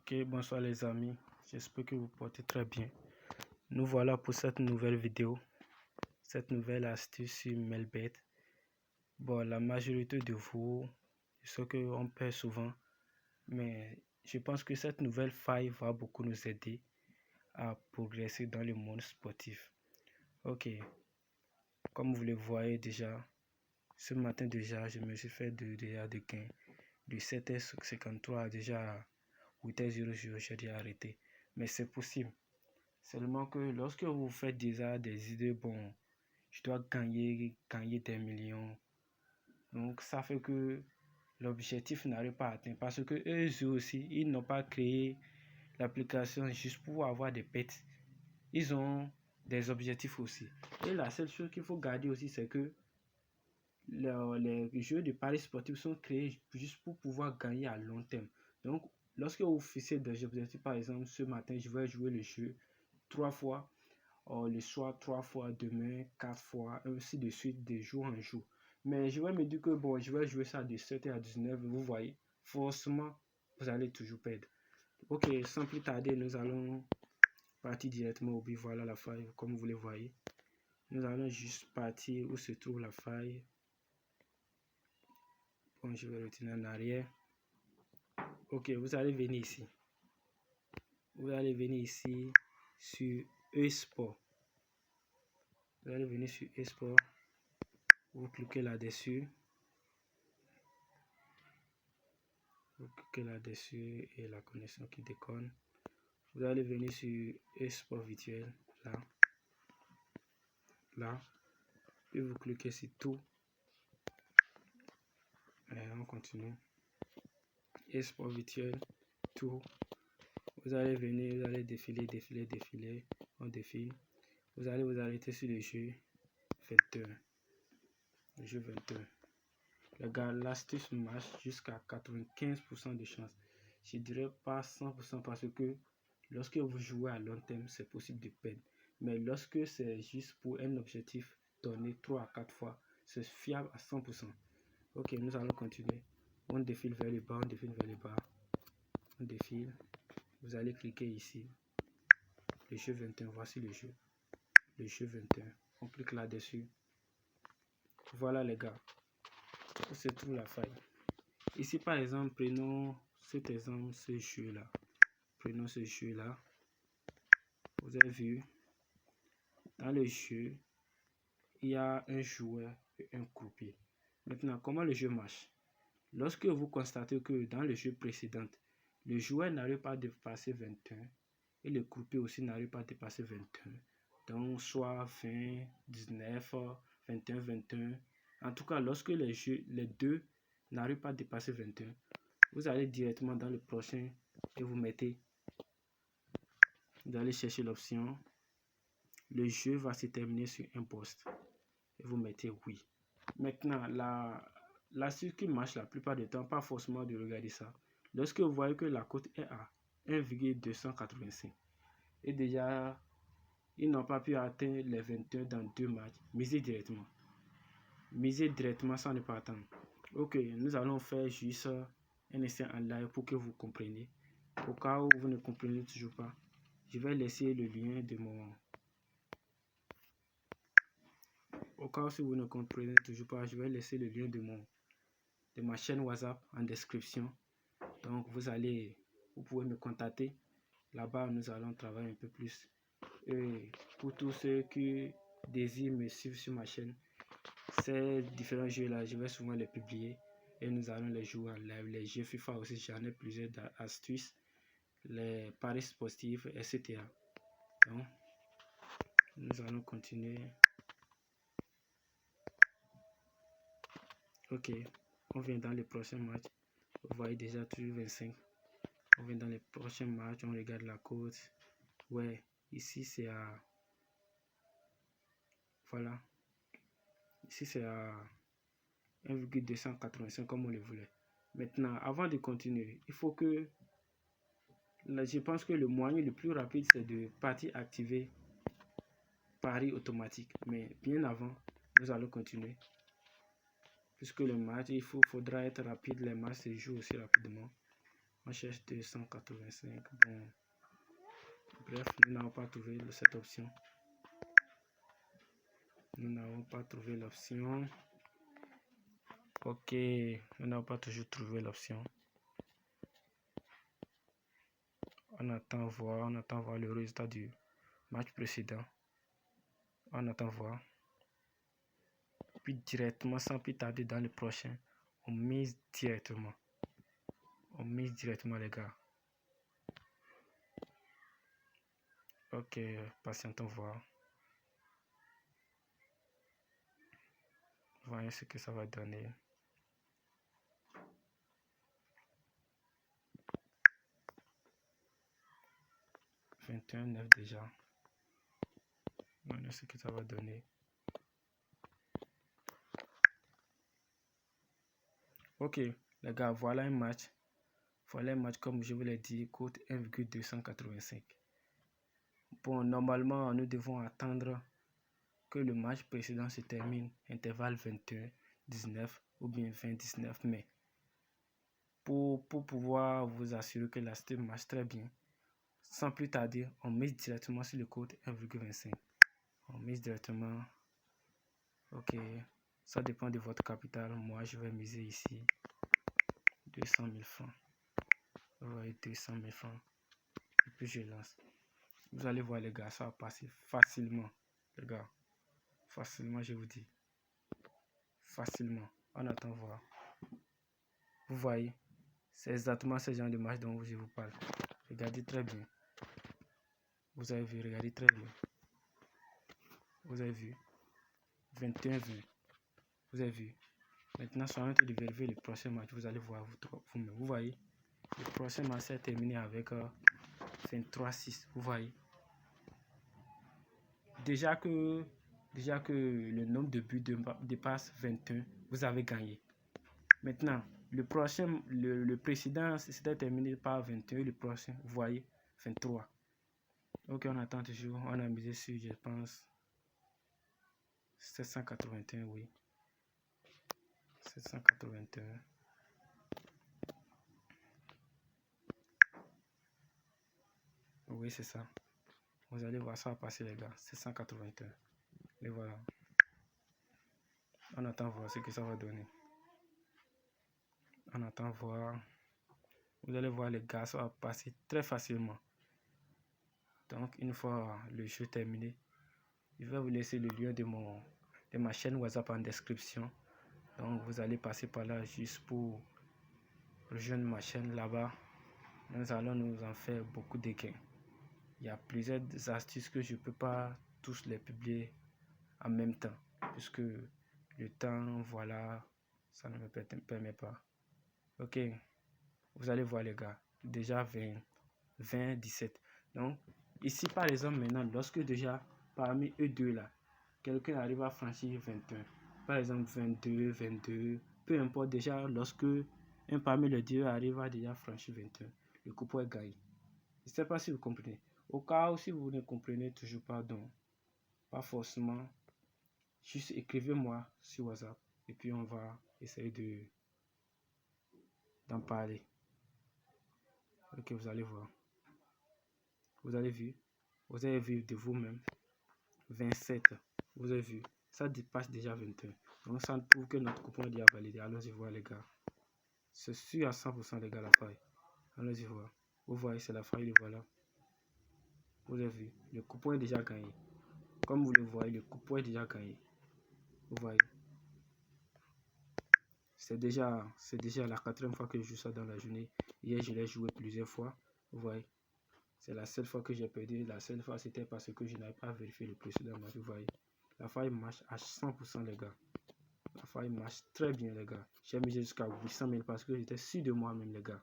Ok, bonsoir les amis, j'espère que vous portez très bien. Nous voilà pour cette nouvelle vidéo, cette nouvelle astuce sur Melbet. Bon, la majorité de vous, je sais qu'on perd souvent, mais je pense que cette nouvelle faille va beaucoup nous aider à progresser dans le monde sportif. Ok, comme vous le voyez déjà, ce matin déjà, je me suis fait déjà de gains de 7h53 déjà à 8h00, j'ai dû arrêter. Mais c'est possible. Seulement que lorsque vous faites déjà des idées, bon, je dois gagner des millions. Donc ça fait que l'objectif n'arrive pas à atteindre. Parce que eux aussi, ils n'ont pas créé l'application juste pour avoir des pets. Ils ont des objectifs aussi. Et la seule chose qu'il faut garder aussi, c'est que les jeux de paris sportifs sont créés juste pour pouvoir gagner à long terme. Donc, lorsque vous fixez des objectifs, par exemple, ce matin, je vais jouer le jeu 3 fois, le soir 3 fois, demain 4 fois, ainsi de suite, de jour en jour. Mais je vais me dire que bon, je vais jouer ça de 7h à 19h, vous voyez, forcément, vous allez toujours perdre. Ok, sans plus tarder, nous allons partir directement au but. Voilà la faille, comme vous le voyez. Nous allons juste partir où se trouve la faille. Bon, je vais retourner en arrière. Ok, vous allez venir ici. Vous allez venir ici sur eSport. Vous allez venir sur eSport. Vous cliquez là-dessus. Vous cliquez là-dessus et la connexion qui déconne. Vous allez venir sur eSport virtuel. Là. Là. Puis vous cliquez sur tout. Et on continue. eSport virtuel. Tout. Vous allez venir, vous allez défiler. On défile. Vous allez vous arrêter sur le jeu 21. Le jeu 21. Les gars, l'astuce marche jusqu'à 95% de chance. Je dirais pas 100% parce que lorsque vous jouez à long terme, c'est possible de perdre. Mais lorsque c'est juste pour un objectif donné 3 à 4 fois, c'est fiable à 100%. Ok, nous allons continuer. On défile vers le bas, on défile vers le bas. On défile. Vous allez cliquer ici. Le jeu 21, voici le jeu. Le jeu 21. On clique là-dessus. Voilà les gars. Où se trouve la faille? Ici par exemple, prenons cet exemple, ce jeu là. Prenons ce jeu là. Vous avez vu, dans le jeu, il y a un joueur et un croupier. Maintenant, comment le jeu marche? Lorsque vous constatez que dans le jeu précédent, le joueur n'arrive pas à dépasser 21 et le croupier aussi n'arrive pas à dépasser 21. Donc, soit 20, 19, 21, 21. En tout cas, lorsque les deux n'arrivent pas à dépasser 21, vous allez directement dans le prochain et vous mettez. Vous allez chercher l'option. Le jeu va se terminer sur un poste. Et vous mettez oui. Maintenant, l'astuce qui marche la plupart du temps, pas forcément de regarder ça. Lorsque vous voyez que la cote est à 1,285 et déjà ils n'ont pas pu atteindre les 21 dans 2 matchs, misez directement. Misez directement sans ne pas attendre. Ok, nous allons faire juste un essai en live pour que vous compreniez. Au cas où vous ne comprenez toujours pas, je vais laisser le lien de mon... Au cas où si vous ne comprenez toujours pas, je vais laisser le lien de ma chaîne WhatsApp en description. Donc vous pouvez me contacter. Là-bas, nous allons travailler un peu plus. Et pour tous ceux qui désirent me suivre sur ma chaîne, ces différents jeux-là, je vais souvent les publier. Et nous allons les jouer en live. Les jeux FIFA aussi, j'en ai plusieurs astuces. Les paris sportifs, etc. Donc, nous allons continuer. Ok, on vient dans le prochain match. Vous voyez déjà toujours 25. On vient dans les prochains matchs, on regarde la cote. Ouais, ici c'est à... Voilà. Ici c'est à 1,285 comme on le voulait. Maintenant, avant de continuer, il faut que... Là, je pense que le moyen le plus rapide, c'est de partir activer Paris automatique. Mais bien avant, nous allons continuer. Puisque le match, faudra être rapide. Les matchs se jouent aussi rapidement. On cherche 285. Bon. Bref, nous n'avons pas trouvé cette option. Nous n'avons pas trouvé l'option. Ok, nous n'avons pas toujours trouvé l'option. On attend voir le résultat du match précédent. On attend voir. Puis directement, sans plus tarder dans le prochain, on mise directement. On mise directement, les gars. Ok, patientons voir. Voyons ce que ça va donner. « 21-9 déjà. Voyons ce que ça va donner. Ok, les gars, voilà un match. Voilà un match, comme je vous l'ai dit, coûte 1,285. Bon, normalement, nous devons attendre que le match précédent se termine, intervalle 21-19 ou bien 20-19 mai. Pour pouvoir vous assurer que la stream marche très bien, sans plus tarder, on mise directement sur le code 1,25. On mise directement. Ok, ça dépend de votre capital. Moi, je vais miser ici 200 000 francs. Vous voyez, 200 000 francs. Et puis je lance. Vous allez voir, les gars, ça va passer facilement. Les gars, facilement, je vous dis. Facilement. On attend voir. Vous voyez, c'est exactement ce genre de match dont je vous parle. Regardez très bien. Vous avez vu, regardez très bien. Vous avez vu. 21-20. Vous avez vu. Maintenant, sur un tour de vérifier le prochain match, vous allez voir vous-même. Vous voyez, le prochain match est terminé avec 23-6. Vous voyez. Déjà que le nombre de buts dépasse 21, vous avez gagné. Maintenant, le prochain, le précédent, c'était terminé par 21, le prochain, vous voyez, 23. Ok, on attend toujours. On a misé sur, je pense, 781, oui. 781. Oui, c'est ça. Vous allez voir, ça va passer, les gars. 781. Et voilà. On attend voir ce que ça va donner. On attend voir. Vous allez voir, les gars, ça va passer très facilement. Donc, une fois le jeu terminé, je vais vous laisser le lien de ma chaîne WhatsApp en description. Donc, vous allez passer par là juste pour rejoindre ma chaîne là-bas. Nous allons nous en faire beaucoup de gains. Il y a plusieurs astuces que je ne peux pas tous les publier en même temps. Puisque le temps, voilà, ça ne me permet pas. Ok, vous allez voir, les gars. Déjà 20, 17. Donc, ici, par exemple, maintenant, lorsque déjà, parmi eux deux là, quelqu'un arrive à franchir 21, par exemple 22, 22, peu importe, déjà, lorsque un parmi les deux arrive à déjà franchir 21, le coupon est gagné. Je ne sais pas si vous comprenez. Au cas où, si vous ne comprenez toujours pas, donc, pas forcément, juste écrivez-moi sur WhatsApp et puis on va essayer d'en parler. Ok, vous allez voir. Vous avez vu de vous-même 27. Vous avez vu, ça dépasse déjà 21. Donc ça prouve que notre coupon est déjà validé. Allons-y voir, les gars. C'est sûr à 100%, les gars, la faille. Allons-y voir. Vous voyez, c'est la faille, voilà. Vous avez vu, le coupon est déjà gagné. Comme vous le voyez, le coupon est déjà gagné. Vous voyez. C'est déjà la 4e fois que je joue ça dans la journée. Hier, je l'ai joué plusieurs fois. Vous voyez. C'est la seule fois que j'ai perdu. La seule fois, c'était parce que je n'avais pas vérifié le précédent match. Vous voyez. La faille marche à 100%, les gars. La faille marche très bien, les gars. J'ai misé jusqu'à 800 000 parce que j'étais sûr de moi-même, les gars.